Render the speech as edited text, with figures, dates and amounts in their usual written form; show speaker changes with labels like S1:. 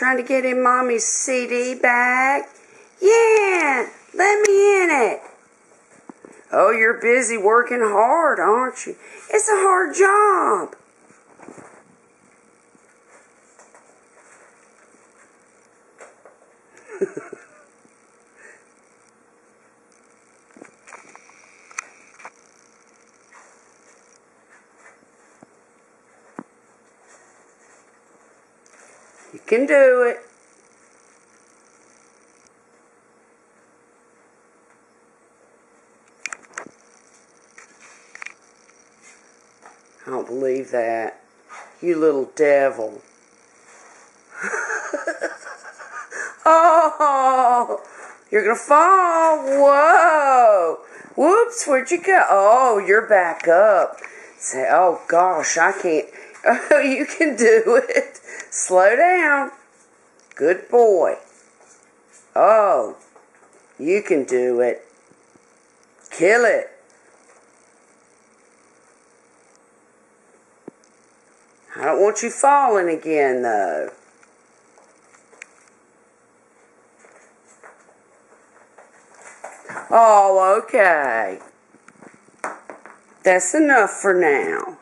S1: trying to get in Mommy's CD bag? Yeah, let me in it. Oh, you're busy working hard, aren't you? It's a hard job. You can do it. I don't believe that. You little devil. Oh, you're going to fall. Whoa. Whoops, where'd you go? Oh, you're back up. Say, oh, gosh, I can't. Oh, you can do it. Slow down. Good boy. Oh, you can do it. Kill it. I don't want you falling again, though. Oh, okay. That's enough for now.